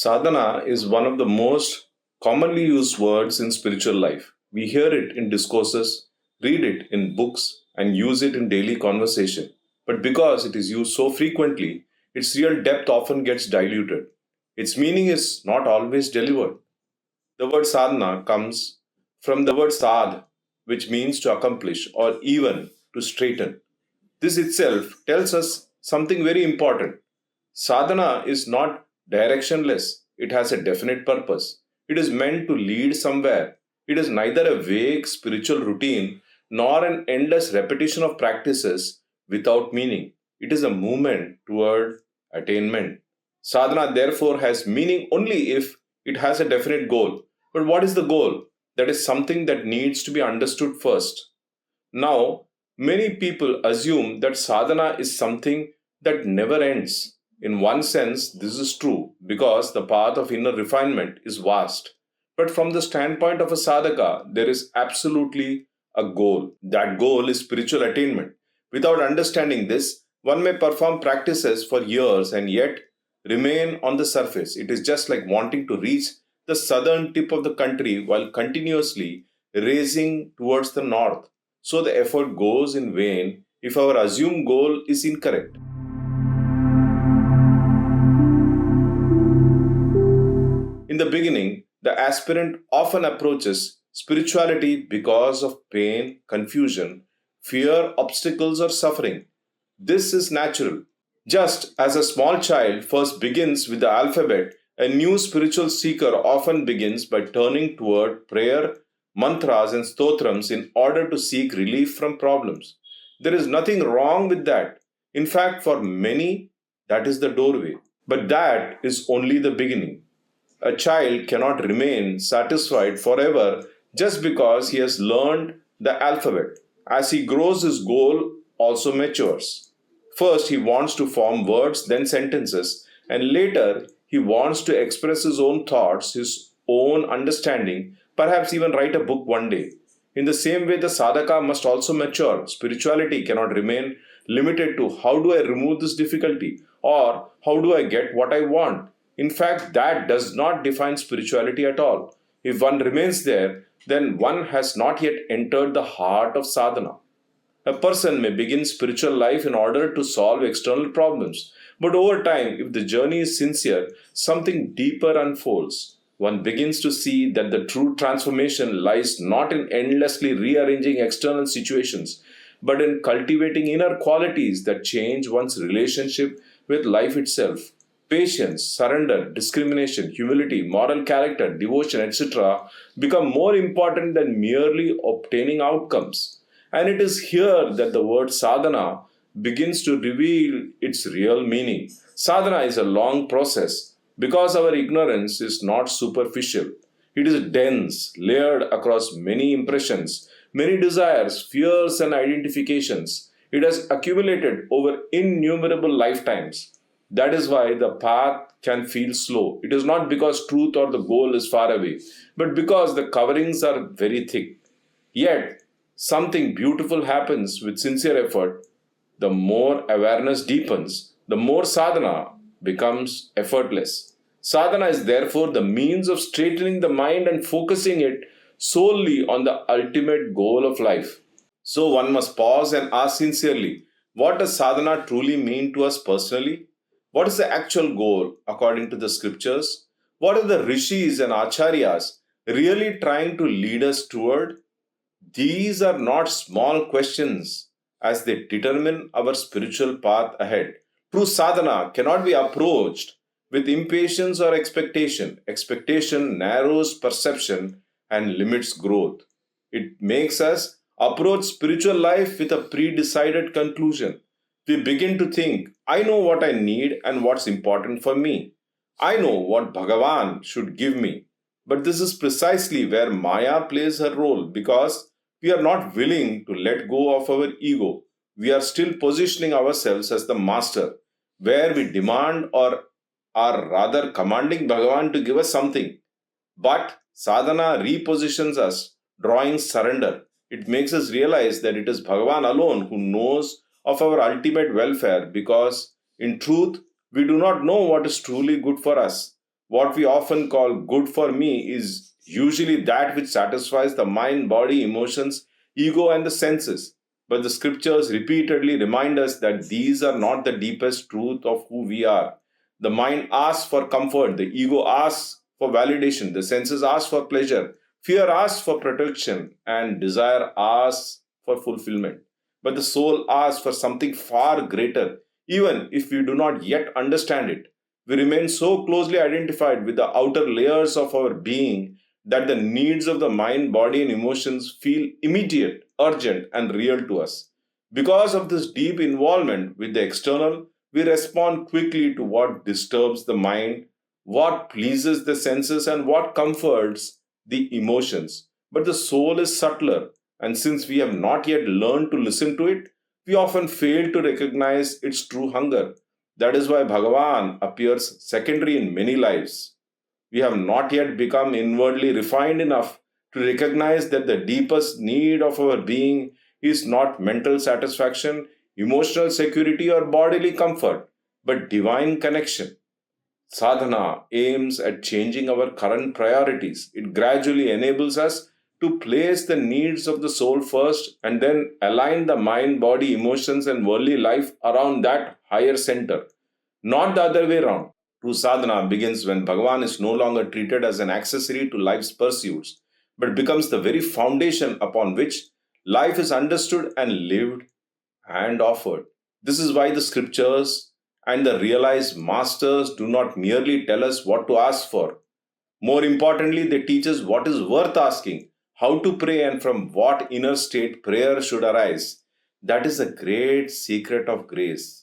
Sadhana is one of the most commonly used words in spiritual life. We hear it in discourses, read it in books, and use it in daily conversation. But because it is used so frequently, its real depth often gets diluted. Its meaning is not always delivered. The word sadhana comes from the word sadh, which means to accomplish or even to straighten. This itself tells us something very important. Sadhana is not directionless, it has a definite purpose. It is meant to lead somewhere. It is neither a vague spiritual routine nor an endless repetition of practices without meaning. It is a movement toward attainment. Sadhana, therefore, has meaning only if it has a definite goal. But what is the goal? That is something that needs to be understood first. Now, many people assume that sadhana is something that never ends. In one sense, this is true because the path of inner refinement is vast. But from the standpoint of a sadhaka, there is absolutely a goal. That goal is spiritual attainment. Without understanding this, one may perform practices for years and yet remain on the surface. It is just like wanting to reach the southern tip of the country while continuously racing towards the north. So the effort goes in vain if our assumed goal is incorrect. In the beginning, the aspirant often approaches spirituality because of pain, confusion, fear, obstacles, or suffering. This is natural. Just as a small child first begins with the alphabet, a new spiritual seeker often begins by turning toward prayer, mantras, and stotrams in order to seek relief from problems. There is nothing wrong with that. In fact, for many, that is the doorway. But that is only the beginning. A child cannot remain satisfied forever just because he has learned the alphabet. As he grows, his goal also matures. First, he wants to form words, then sentences, and later, he wants to express his own thoughts, his own understanding, perhaps even write a book one day. In the same way, the sadhaka must also mature. Spirituality cannot remain limited to how do I remove this difficulty or how do I get what I want. In fact, that does not define spirituality at all. If one remains there, then one has not yet entered the heart of sadhana. A person may begin spiritual life in order to solve external problems, but over time, if the journey is sincere, something deeper unfolds. One begins to see that the true transformation lies not in endlessly rearranging external situations, but in cultivating inner qualities that change one's relationship with life itself. Patience, surrender, discrimination, humility, moral character, devotion, etc. become more important than merely obtaining outcomes. And it is here that the word sadhana begins to reveal its real meaning. Sadhana is a long process because our ignorance is not superficial. It is dense, layered across many impressions, many desires, fears, and identifications. It has accumulated over innumerable lifetimes. That is why the path can feel slow. It is not because truth or the goal is far away, but because the coverings are very thick. Yet, something beautiful happens with sincere effort. The more awareness deepens, the more sadhana becomes effortless. Sadhana is therefore the means of straightening the mind and focusing it solely on the ultimate goal of life. So one must pause and ask sincerely, what does sadhana truly mean to us personally? What is the actual goal according to the scriptures? What are the rishis and acharyas really trying to lead us toward? These are not small questions as they determine our spiritual path ahead. True sadhana cannot be approached with impatience or expectation. Expectation narrows perception and limits growth. It makes us approach spiritual life with a pre-decided conclusion. We begin to think, I know what I need and what's important for me. I know what Bhagawan should give me. But this is precisely where Maya plays her role because we are not willing to let go of our ego. We are still positioning ourselves as the master, where we demand or are rather commanding Bhagavan to give us something. But sadhana repositions us, drawing surrender. It makes us realize that it is Bhagavan alone who knows of our ultimate welfare because, in truth, we do not know what is truly good for us. What we often call good for me is usually that which satisfies the mind, body, emotions, ego, and the senses. But the scriptures repeatedly remind us that these are not the deepest truth of who we are. The mind asks for comfort, the ego asks for validation, the senses ask for pleasure, fear asks for protection, and desire asks for fulfillment. But the soul asks for something far greater, even if we do not yet understand it. We remain so closely identified with the outer layers of our being that the needs of the mind, body, and emotions feel immediate, urgent, and real to us. Because of this deep involvement with the external, we respond quickly to what disturbs the mind, what pleases the senses, and what comforts the emotions. But the soul is subtler, and since we have not yet learned to listen to it, we often fail to recognize its true hunger. That is why Bhagavan appears secondary in many lives. We have not yet become inwardly refined enough to recognize that the deepest need of our being is not mental satisfaction, emotional security, or bodily comfort, but divine connection. Sadhana aims at changing our current priorities. It gradually enables us to place the needs of the soul first and then align the mind, body, emotions, and worldly life around that higher center, not the other way around. True sadhana begins when Bhagavan is no longer treated as an accessory to life's pursuits, but becomes the very foundation upon which life is understood and lived and offered. This is why the scriptures and the realized masters do not merely tell us what to ask for. More importantly, they teach us what is worth asking, how to pray, and from what inner state prayer should arise. That is the great secret of grace.